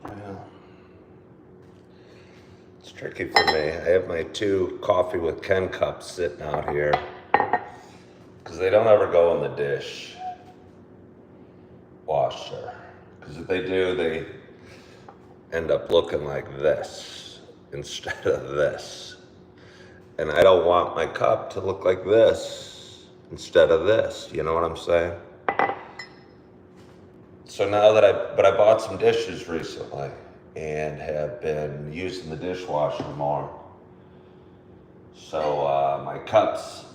Well, it's tricky for me. I have my 2 coffee with Ken cups sitting out here because they don't ever go in the dish washer. Because if they do, they end up looking like this instead of this. And I don't want my cup to look like this instead of this. You know what I'm saying? So now that I bought some dishes recently and have been using the dishwasher more. So my cups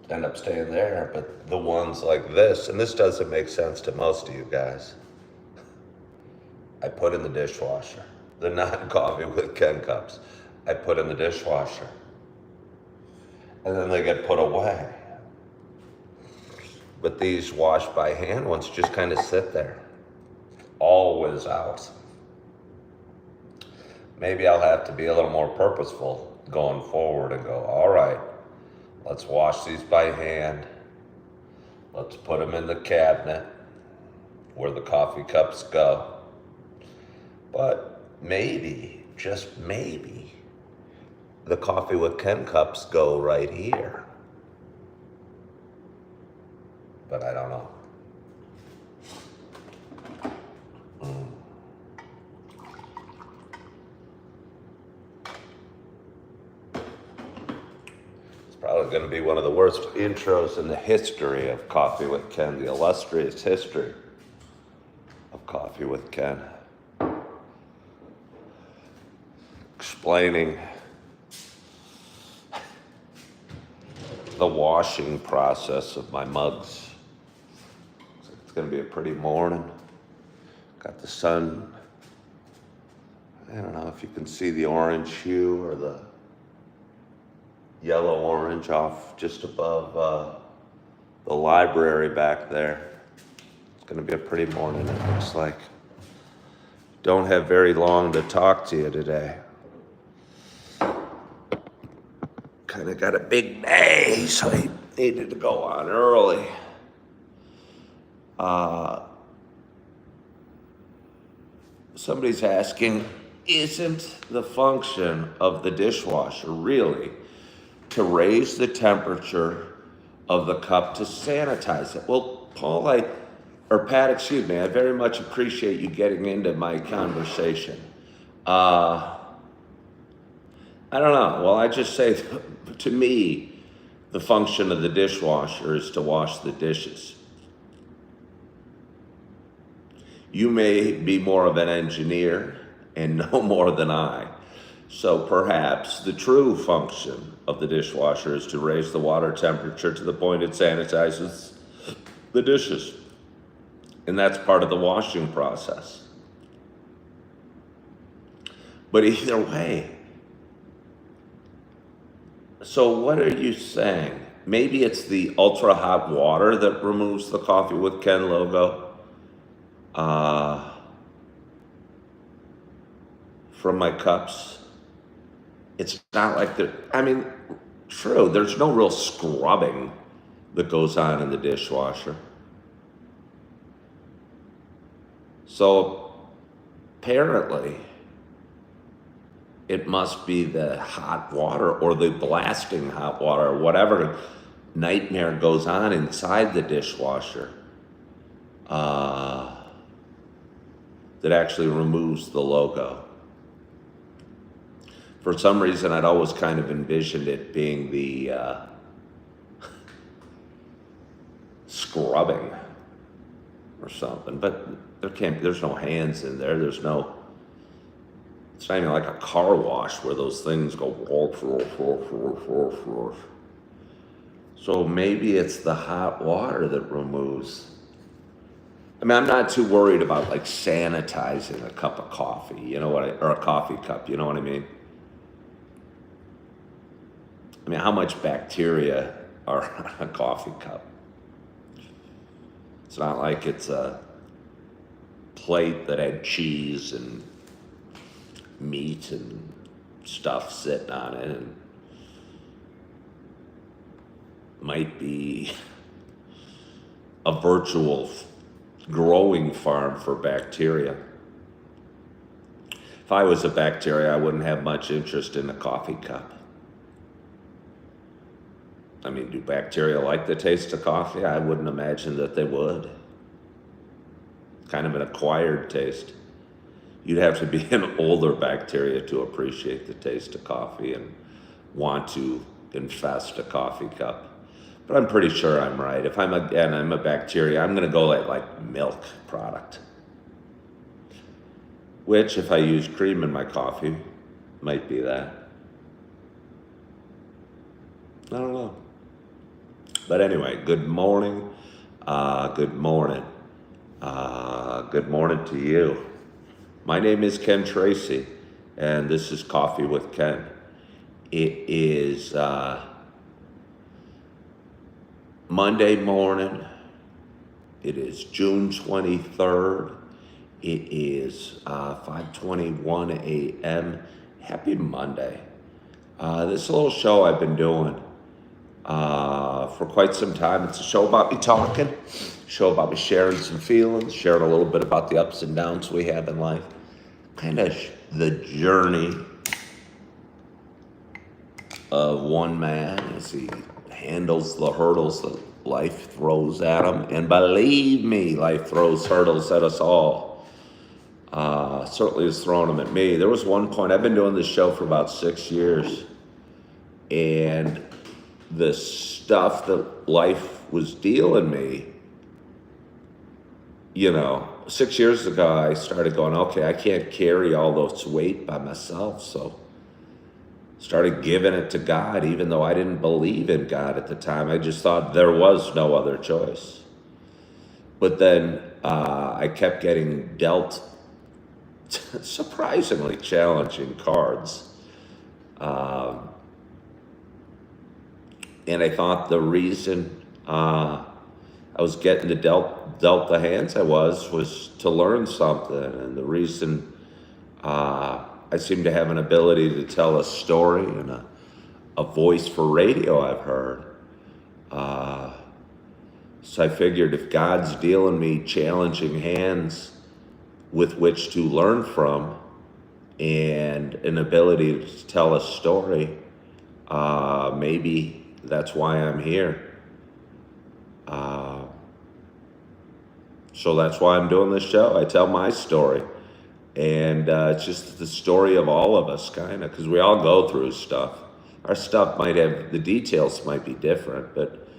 end up staying there, but the ones like this, and this doesn't make sense to most of you guys, I put in the dishwasher. The non-coffee with Ken cups, I put in the dishwasher. And then they get put away. But these wash by hand ones just kind of sit there, always out. Maybe I'll have to be a little more purposeful going forward and go, all right, let's wash these by hand. Let's put them in the cabinet where the coffee cups go. But maybe, just maybe, the coffee with Ken cups go right here. But I don't know. It's probably going to be one of the worst intros in the history of Coffee with Ken, the illustrious history of Coffee with Ken. Explaining the washing process of my mugs. It's going to be a pretty morning. Got the sun. I don't know if you can see the orange hue or the yellow orange off just above the library back there. It's going to be a pretty morning, it looks like. Don't have very long to talk to you today. Kind of got a big day, so I needed to go on early. Somebody's asking, isn't the function of the dishwasher really to raise the temperature of the cup to sanitize it? Well, Paul, Pat, excuse me, I very much appreciate you getting into my conversation. I don't know. Well, I just say, to me, the function of the dishwasher is to wash the dishes. You may be more of an engineer and know more than I. So perhaps the true function of the dishwasher is to raise the water temperature to the point it sanitizes the dishes. And that's part of the washing process. But either way, so what are you saying? Maybe it's the ultra hot water that removes the Coffee with Ken logo from my cups. It's not like true, there's no real scrubbing that goes on in the dishwasher. So apparently, it must be the hot water or the blasting hot water or whatever nightmare goes on inside the dishwasher that actually removes the logo. For some reason, I'd always kind of envisioned it being the scrubbing or something, but there's no hands in there. It's not even like a car wash where those things go. So maybe it's the hot water that removes. I'm not too worried about like sanitizing a cup of coffee, or a coffee cup, you know what I mean? How much bacteria are on a coffee cup? It's not like it's a plate that had cheese and meat and stuff sitting on it, and might be a virtual growing farm for bacteria. If I was a bacteria, I wouldn't have much interest in a coffee cup. I mean, do bacteria like the taste of coffee? I wouldn't imagine that they would. Kind of an acquired taste. You'd have to be an older bacteria to appreciate the taste of coffee and want to infest a coffee cup. But I'm pretty sure I'm right. If I'm a bacteria, I'm going to go like milk product. Which, if I use cream in my coffee, might be that. I don't know. But anyway, good morning. Good morning. Good morning to you. My name is Ken Tracy, and this is Coffee with Ken. It is Monday morning. It is June 23rd. It is 5:21 a.m. Happy Monday. This little show I've been doing for quite some time. It's a show about me talking, a show about me sharing some feelings, sharing a little bit about the ups and downs we have in life, kind of the journey of one man as he handles the hurdles that life throws at him. And believe me, life throws hurdles at us all. Certainly has thrown them at me. There was one point, I've been doing this show for about 6 years, and the stuff that life was dealing me, 6 years ago, I started going, okay, I can't carry all this weight by myself, so started giving it to God, even though I didn't believe in God at the time. I just thought there was no other choice. But then I kept getting dealt surprisingly challenging cards. And I thought the reason I was getting dealt the hands I was to learn something. And the reason I seem to have an ability to tell a story and a voice for radio I've heard. So I figured if God's dealing me challenging hands with which to learn from and an ability to tell a story, maybe that's why I'm here. So that's why I'm doing this show. I tell my story. And it's just the story of all of us, kind of, because we all go through stuff. Our stuff the details might be different, but,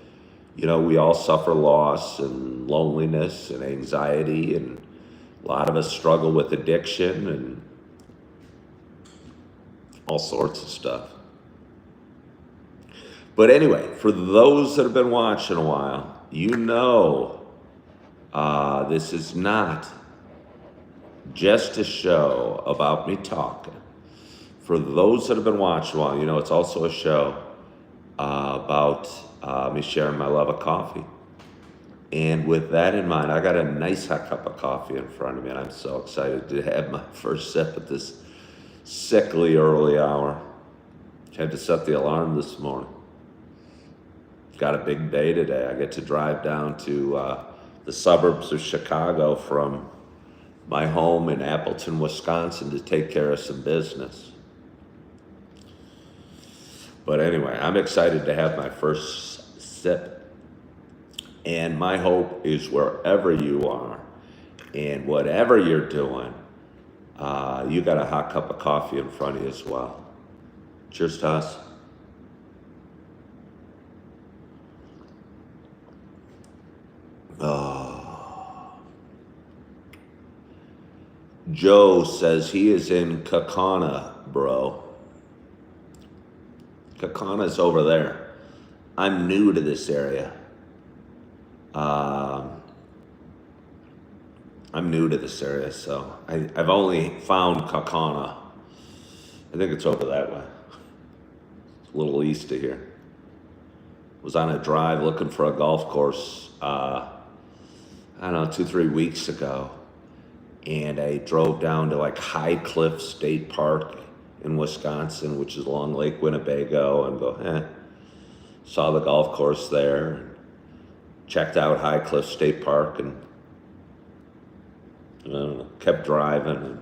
we all suffer loss and loneliness and anxiety, and a lot of us struggle with addiction and all sorts of stuff. But anyway, for those that have been watching a while, this is not just a show about me talking. For those that have been watching a while, it's also a show about me sharing my love of coffee. And with that in mind, I got a nice hot cup of coffee in front of me, and I'm so excited to have my first sip at this sickly early hour. Had to set the alarm this morning. Got a big day today. I get to drive down to the suburbs of Chicago from my home in Appleton, Wisconsin, to take care of some business. But anyway, I'm excited to have my first sip. And my hope is wherever you are and whatever you're doing, you got a hot cup of coffee in front of you as well. Cheers to us. Joe says he is in Kakana, bro. Kakana's over there. I'm new to this area. I'm new to this area, so I've only found Kakana. I think it's over that way. It's a little east of here. Was on a drive looking for a golf course, 2-3 weeks ago. And I drove down to High Cliff State Park in Wisconsin, which is along Lake Winnebago, and saw the golf course there. Checked out High Cliff State Park and kept driving and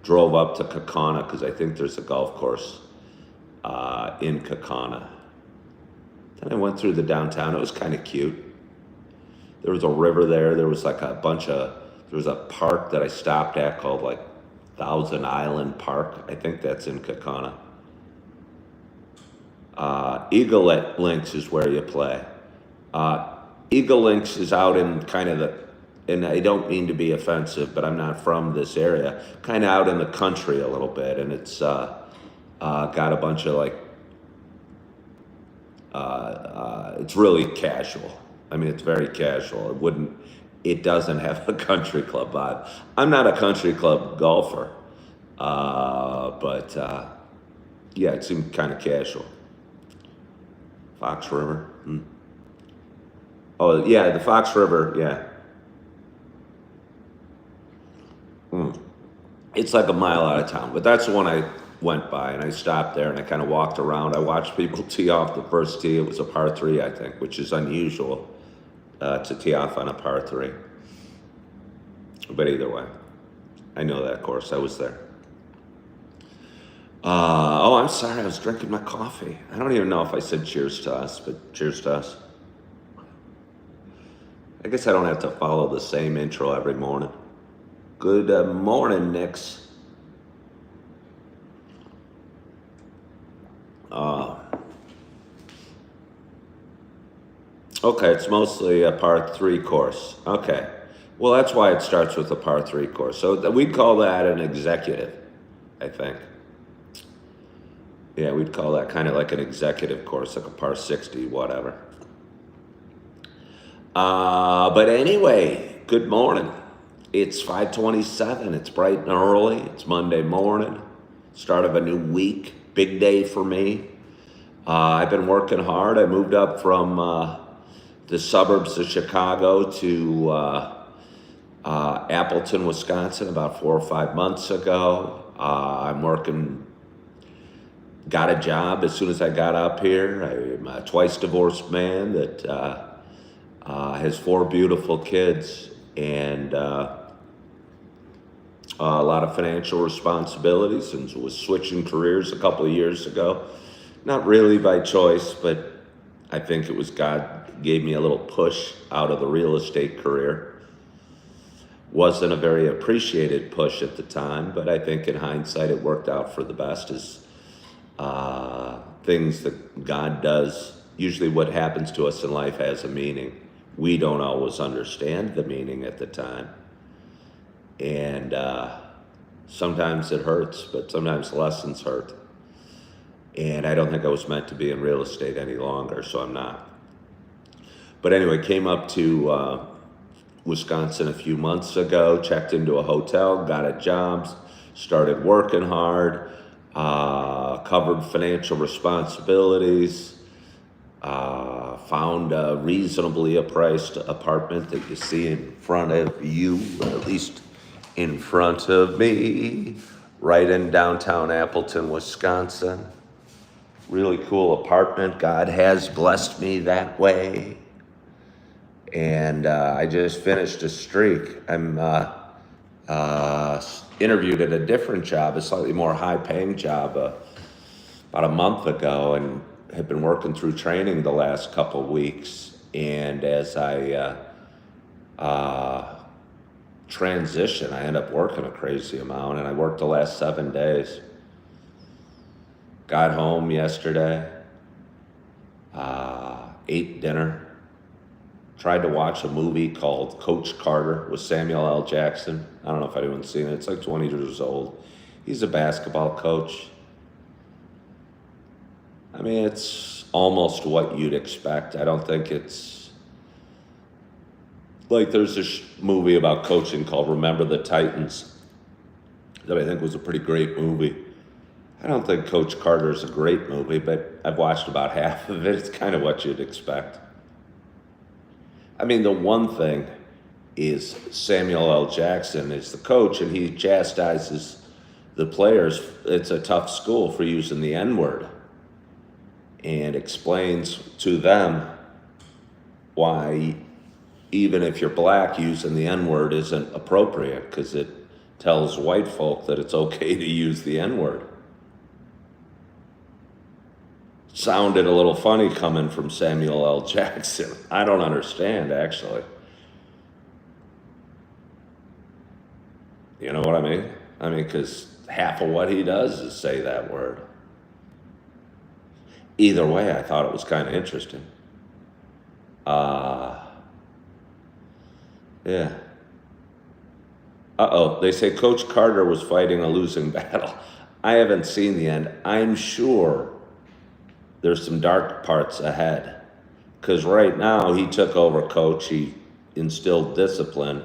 drove up to Kaukauna because I think there's a golf course in Kaukauna. Then I went through the downtown. It was kind of cute. There was a river there. There was like there was a park that I stopped at called like Thousand Island Park. I think that's in Kaukauna. Eagle Links is where you play. Eagle Links is out in kind of and I don't mean to be offensive, but I'm not from this area, kind of out in the country a little bit, and it's got a bunch of like, it's really casual. I mean, it's very casual. It doesn't have a country club vibe. I'm not a country club golfer, but yeah, it seemed kind of casual. Fox River. Oh yeah, the Fox River. Yeah. It's like a mile out of town, but that's the one I went by, and I stopped there and I kind of walked around. I watched people tee off the first tee. It was a par 3, I think, which is unusual to tee off on a par 3. But either way, I know that course. I was there. Oh, I'm sorry. I was drinking my coffee. I don't even know if I said cheers to us, but cheers to us. I guess I don't have to follow the same intro every morning. Good morning, Nix. Okay, it's mostly a par 3 course. Okay. Well, that's why it starts with a par 3 course. So we'd call that an executive, I think. Yeah, we'd call that kind of like an executive course, like a par 60, whatever. But anyway, good morning. It's 5:27. It's bright and early. It's Monday morning. Start of a new week. Big day for me. I've been working hard. I moved up from the suburbs of Chicago to Appleton, Wisconsin about 4 or 5 months ago. I'm working, got a job as soon as I got up here. I'm a twice divorced man that has 4 beautiful kids and a lot of financial responsibilities, and was switching careers a couple of years ago. Not really by choice, but I think it was God gave me a little push out of the real estate career. Wasn't a very appreciated push at the time, but I think in hindsight it worked out for the best. As things that God does, usually what happens to us in life has a meaning. We don't always understand the meaning at the time. And sometimes it hurts, but sometimes lessons hurt. And I don't think I was meant to be in real estate any longer, so I'm not. But anyway, came up to Wisconsin a few months ago, checked into a hotel, got a job, started working hard, covered financial responsibilities, found a reasonably priced apartment that you see in front of you, or at least in front of me, right in downtown Appleton, Wisconsin. Really cool apartment. God has blessed me that way. And I just finished a streak. I'm interviewed at a different job, a slightly more high-paying job, about a month ago, and have been working through training the last couple of weeks. And as I transition, I end up working a crazy amount, and I worked the last 7 days. Got home yesterday, ate dinner, tried to watch a movie called Coach Carter with Samuel L. Jackson. I don't know if anyone's seen it. It's like 20 years old. He's a basketball coach. I mean, it's almost what you'd expect. I don't think it's like there's this movie about coaching called Remember the Titans that I think was a pretty great movie. I don't think Coach Carter is a great movie, but I've watched about half of it. It's kind of what you'd expect. I mean, the one thing is Samuel L. Jackson is the coach, and he chastises the players. It's a tough school for using the N-word, and explains to them why even if you're black, using the N-word isn't appropriate because it tells white folk that it's okay to use the N-word. Sounded a little funny coming from Samuel L. Jackson. I don't understand, actually. You know what I mean? I mean, because half of what he does is say that word. Either way, I thought it was kind of interesting. Yeah. Uh-oh, they say Coach Carter was fighting a losing battle. I haven't seen the end. I'm sure there's some dark parts ahead. Because right now, he took over coach, he instilled discipline,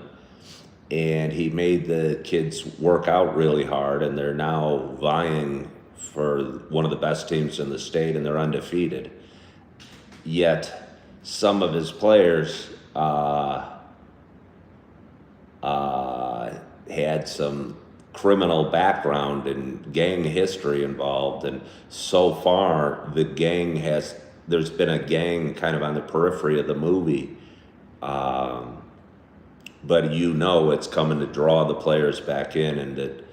and he made the kids work out really hard, and they're now vying for one of the best teams in the state, and they're undefeated. Yet, some of his players had some criminal background and gang history involved, and so far there's been a gang kind of on the periphery of the movie, but it's coming to draw the players back in, and that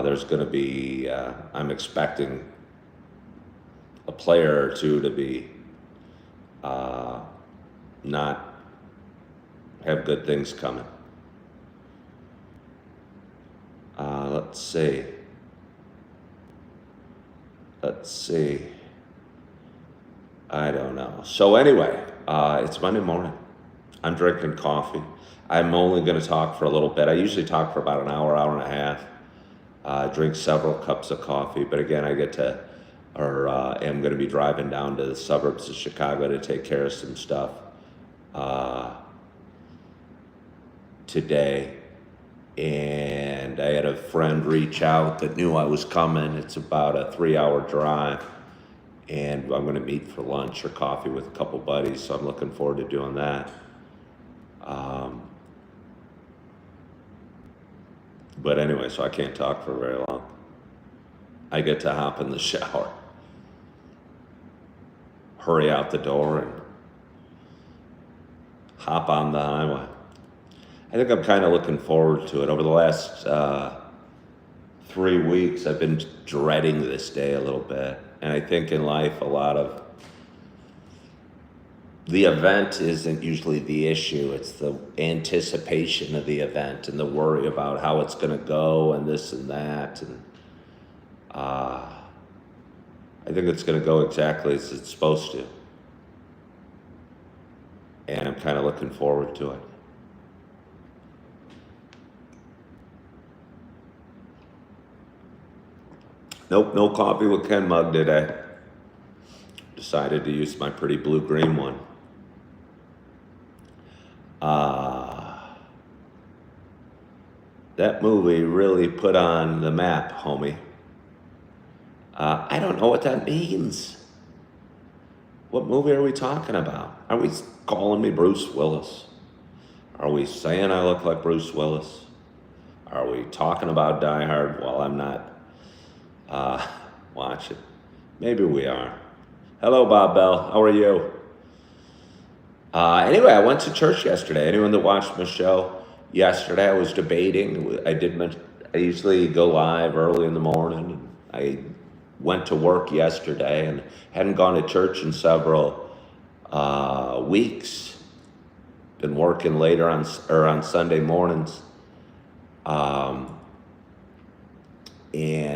there's going to be I'm expecting a player or two to be not have good things coming. Let's see. I don't know. So anyway, it's Monday morning. I'm drinking coffee. I'm only going to talk for a little bit. I usually talk for about an hour, hour and a half. Drink several cups of coffee. But again, am going to be driving down to the suburbs of Chicago to take care of some stuff today. And I had a friend reach out that knew I was coming. It's about a 3-hour drive, and I'm going to meet for lunch or coffee with a couple buddies, so I'm looking forward to doing that. But anyway, so I can't talk for very long. I get to hop in the shower, hurry out the door, and hop on the highway. I think I'm kind of looking forward to it. Over the last 3 weeks, I've been dreading this day a little bit. And I think in life, a lot of the event isn't usually the issue. It's the anticipation of the event and the worry about how it's going to go and this and that. And I think it's going to go exactly as it's supposed to. And I'm kind of looking forward to it. Nope, no coffee with Ken mug today. Decided to use my pretty blue-green one. That movie really put on the map, homie. I don't know what that means. What movie are we talking about? Are we calling me Bruce Willis? Are we saying I look like Bruce Willis? Are we talking about Die Hard while I'm not watching? Maybe we are. Hello, Bob Bell. How are you? Anyway, I went to church yesterday. Anyone that watched my show yesterday, I was debating. I usually go live early in the morning. I went to work yesterday and hadn't gone to church in several weeks. Been working later on Sunday mornings. And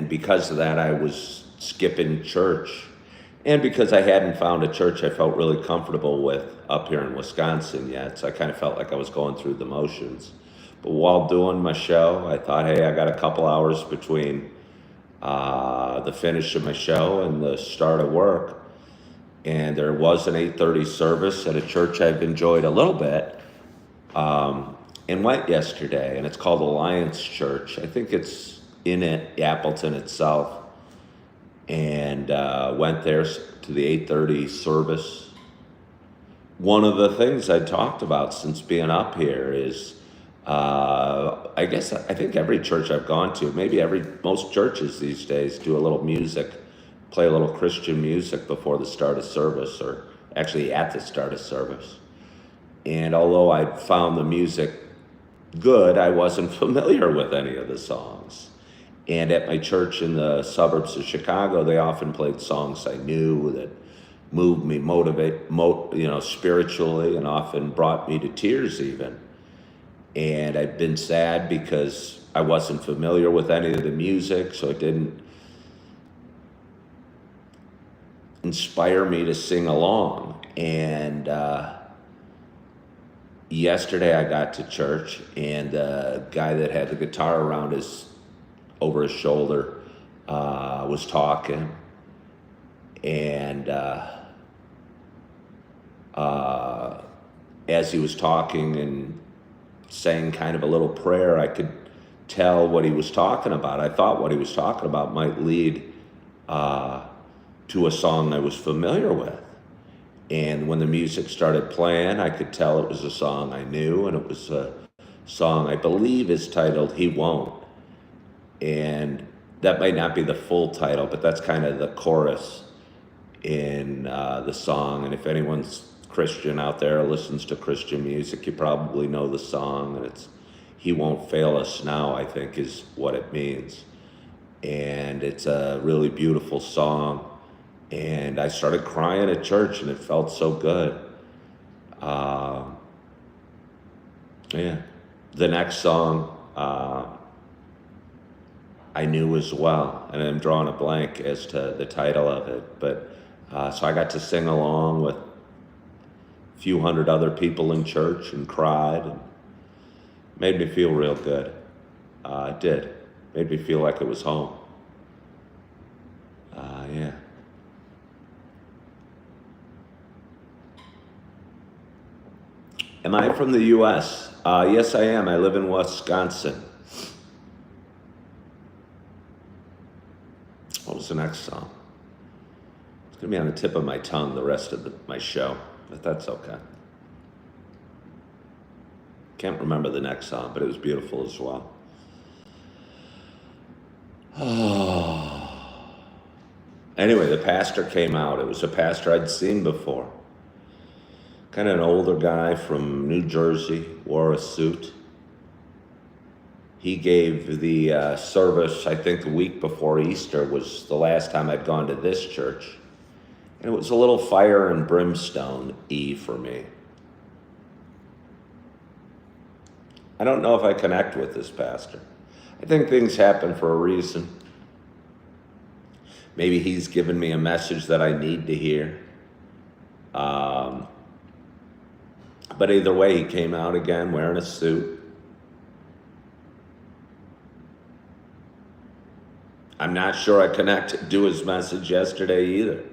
because of that, I was skipping church. And because I hadn't found a church I felt really comfortable with up here in Wisconsin yet, so I kind of felt like I was going through the motions. But while doing my show, I thought, hey, I got a couple hours between the finish of my show and the start of work. And there was an 8:30 service at a church I've enjoyed a little bit, and went yesterday, and it's called Alliance Church. I think it's in Appleton itself. And went there to the 8:30 service. One of the things I talked about since being up here is, I think every church I've gone to, most churches these days do a little music, play a little Christian music before the start of service, or actually at the start of service. And although I found the music good, I wasn't familiar with any of the songs. And at my church in the suburbs of Chicago, they often played songs I knew that moved me, spiritually, and often brought me to tears even. And I've been sad because I wasn't familiar with any of the music, so it didn't inspire me to sing along. And yesterday I got to church, and the guy that had the guitar over his shoulder was talking, and as he was talking and saying kind of a little prayer, I could tell what he was talking about. I thought what he was talking about might lead to a song I was familiar with. And when the music started playing, I could tell it was a song I knew, and it was a song I believe is titled "He Won't." And that might not be the full title, but that's kind of the chorus in the song. And if anyone's Christian out there listens to Christian music, you probably know the song, and it's "He Won't Fail Us Now," I think is what it means. And it's a really beautiful song. And I started crying at church, and it felt so good. Yeah. The next song I knew as well, and I'm drawing a blank as to the title of it. But so I got to sing along with a few hundred other people in church and cried, and made me feel real good. It did. Made me feel like it was home. Yeah. Am I from the U.S.? Yes, I am. I live in Wisconsin. What was the next song? It's going to be on the tip of my tongue the rest of my show, but that's okay. Can't remember the next song, but it was beautiful as well. Anyway, the pastor came out. It was a pastor I'd seen before. Kind of an older guy from New Jersey, wore a suit. He gave the service, I think the week before Easter was the last time I'd gone to this church. And it was a little fire and brimstone-y for me. I don't know if I connect with this pastor. I think things happen for a reason. Maybe he's given me a message that I need to hear. But either way, he came out again wearing a suit. I'm not sure I connected to his message yesterday either.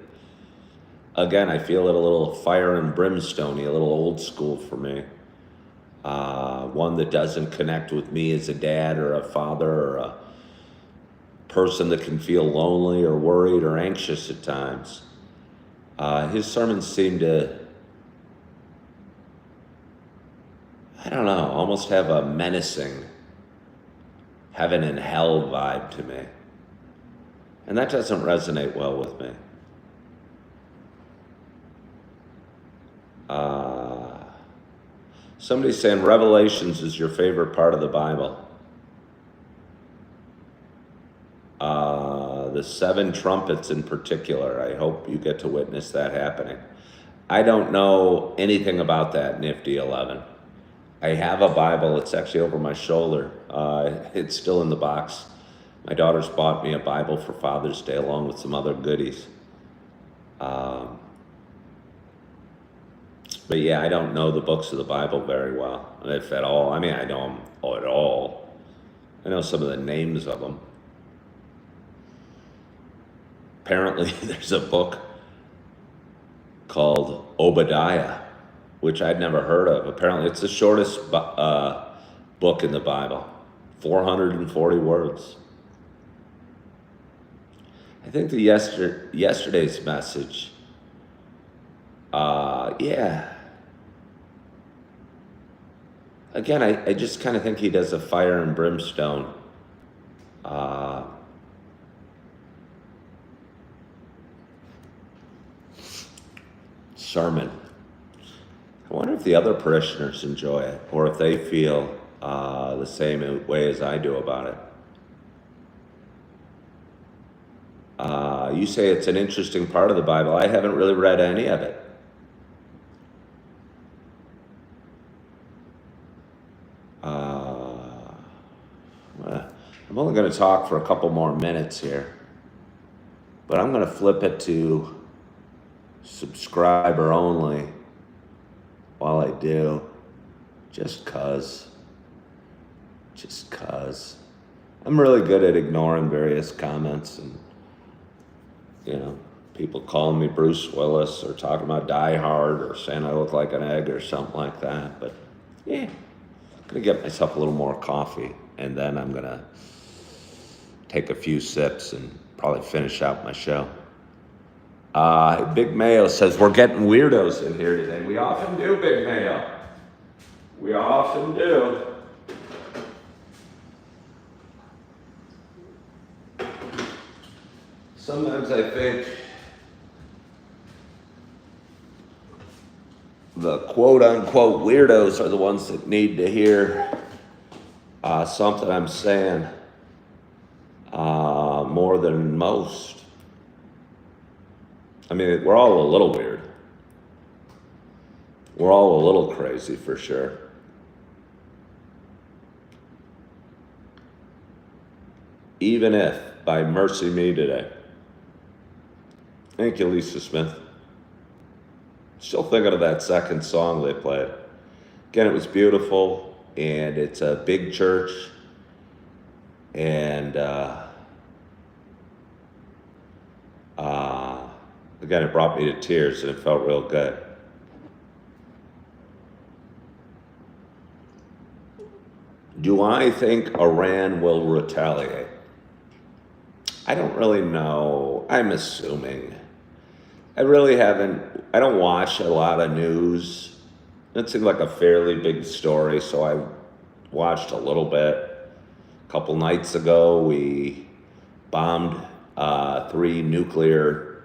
Again, I feel it a little fire and brimstone-y, a little old school for me. One that doesn't connect with me as a dad or a father or a person that can feel lonely or worried or anxious at times. His sermons seem to, I don't know, almost have a menacing heaven and hell vibe to me. And that doesn't resonate well with me. Somebody's saying Revelations is your favorite part of the Bible. The 7 trumpets in particular. I hope you get to witness that happening. I don't know anything about that Nifty 11. I have a Bible. It's actually over my shoulder. It's still in the box. My daughter's bought me a Bible for Father's Day along with some other goodies. But yeah, I don't know the books of the Bible very well, if at all. I mean, I know them at all. I know some of the names of them. Apparently, there's a book called Obadiah, which I'd never heard of. Apparently, it's the shortest book in the Bible, 440 words. I think the yesterday's message, yeah. Again, I just kind of think he does a fire and brimstone sermon. I wonder if the other parishioners enjoy it, or if they feel the same way as I do about it. You say it's an interesting part of the Bible. I haven't really read any of it. I'm only going to talk for a couple more minutes here, but I'm going to flip it to subscriber only while I do, just cause. I'm really good at ignoring various comments and, people calling me Bruce Willis or talking about Die Hard or saying I look like an egg or something like that. But yeah, I'm going to get myself a little more coffee and then I'm going to take a few sips and probably finish out my show. Big Mayo says, we're getting weirdos in here today. We often do, Big Mayo. We often do. Sometimes I think the quote-unquote weirdos are the ones that need to hear something I'm saying more than most. I mean, we're all a little weird. We're all a little crazy for sure. Even if, by mercy me today. Thank you, Lisa Smith. Still thinking of that second song they played. Again, it was beautiful, and it's a big church, and again, it brought me to tears, and it felt real good. Do I think Iran will retaliate? I don't really know. I'm assuming. I don't watch a lot of news. It seemed like a fairly big story, so I watched a little bit. A couple nights ago, we bombed 3 nuclear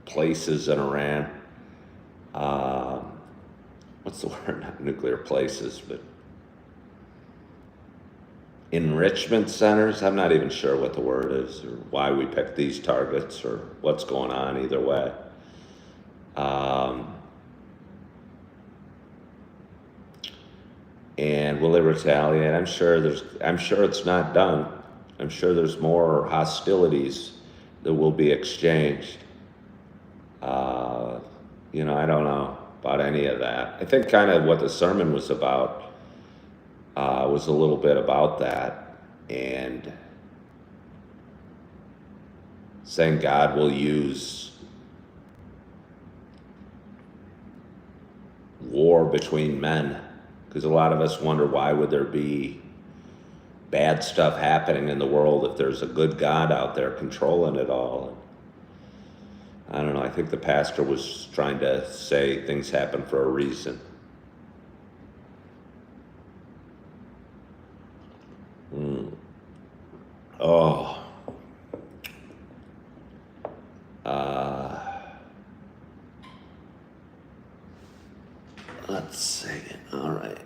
places in Iran. What's the word? Not nuclear places, but enrichment centers. I'm not even sure what the word is or why we picked these targets or what's going on either way. And will they retaliate? I'm sure it's not done. I'm sure there's more hostilities that will be exchanged. I don't know about any of that. I think kind of what the sermon was about was a little bit about that and saying God will use war between men, because a lot of us wonder why would there be bad stuff happening in the world if there's a good God out there controlling it all. I don't know. I think the pastor was trying to say things happen for a reason. Oh. Let's see. All right.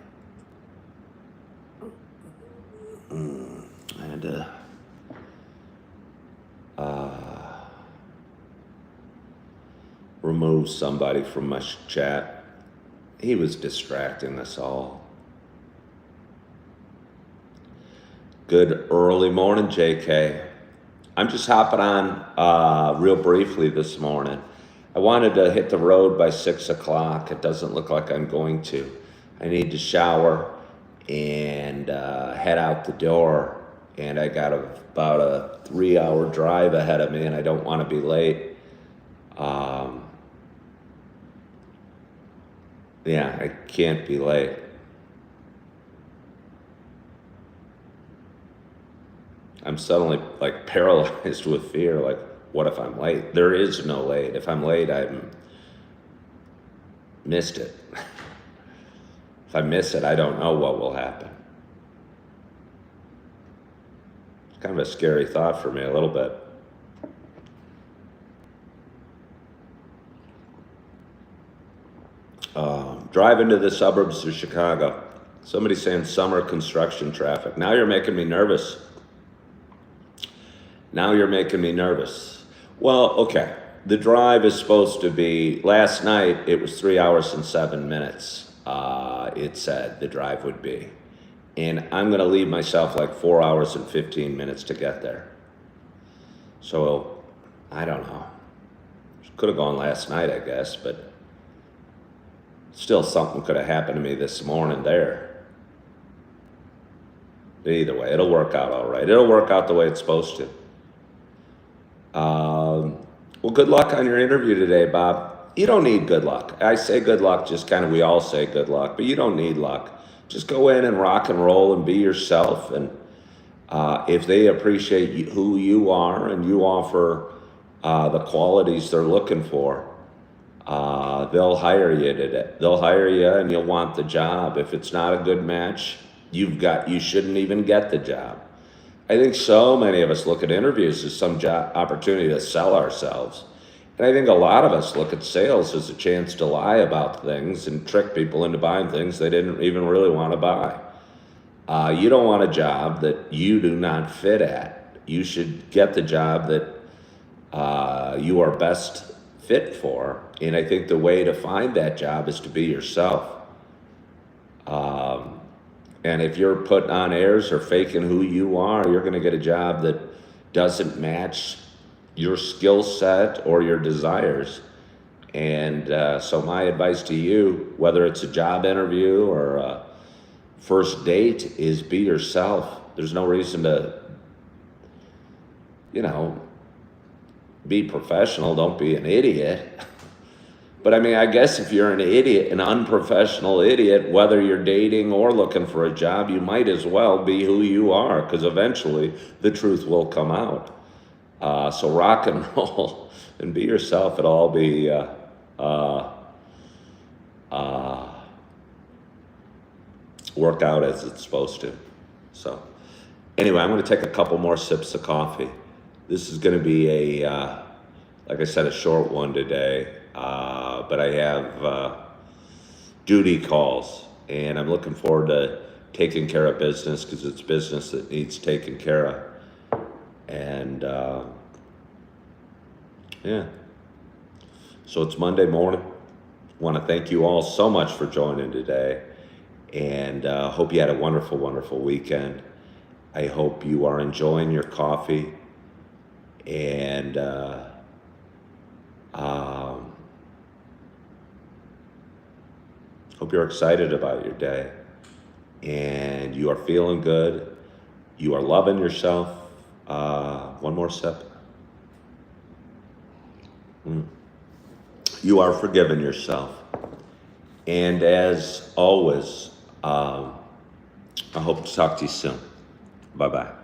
I had to remove somebody from my chat. He was distracting us all. Good early morning, JK. I'm just hopping on real briefly this morning. I wanted to hit the road by 6 o'clock. It doesn't look like I'm going to. I need to shower and head out the door. And I got about a 3-hour drive ahead of me, and I don't want to be late. Yeah, I can't be late. I'm suddenly like paralyzed with fear. Like, what if I'm late? There is no late. If I'm late, I'm missed it. If I miss it, I don't know what will happen. It's kind of a scary thought for me, a little bit. Driving to the suburbs of Chicago. Somebody's saying summer construction traffic. Now you're making me nervous. Now you're making me nervous. Well, okay. The drive is supposed to be, last night it was 3 hours and 7 minutes. It said the drive would be. And I'm going to leave myself like 4 hours and 15 minutes to get there. So, I don't know. Could have gone last night, I guess, but still something could have happened to me this morning there. But either way, it'll work out all right. It'll work out the way it's supposed to. Well, good luck on your interview today, Bob. You don't need good luck. I say good luck, just kind of we all say good luck, but you don't need luck. Just go in and rock and roll and be yourself. And if they appreciate who you are and you offer the qualities they're looking for, they'll hire you today. They'll hire you and you'll want the job. If it's not a good match, you shouldn't even get the job. I think so many of us look at interviews as some job opportunity to sell ourselves. And I think a lot of us look at sales as a chance to lie about things and trick people into buying things they didn't even really want to buy. You don't want a job that you do not fit at. You should get the job that you are best fit for. And I think the way to find that job is to be yourself. And if you're putting on airs or faking who you are, you're going to get a job that doesn't match your skill set or your desires. And so my advice to you, whether it's a job interview or a first date, is be yourself. There's no reason to, be professional. Don't be an idiot. But I mean, I guess if you're an idiot, an unprofessional idiot, whether you're dating or looking for a job, you might as well be who you are, because eventually the truth will come out. So rock and roll and be yourself. It'll all be work out as it's supposed to. So anyway, I'm going to take a couple more sips of coffee. This is going to be like I said, a short one today. But I have duty calls, and I'm looking forward to taking care of business, because it's business that needs taken care of. And yeah, so it's Monday morning. I want to thank you all so much for joining today, and hope you had a wonderful, wonderful weekend. I hope you are enjoying your coffee, and hope you're excited about your day, and you are feeling good. You are loving yourself. One more sip. You are forgiving yourself. And as always, I hope to talk to you soon. Bye-bye.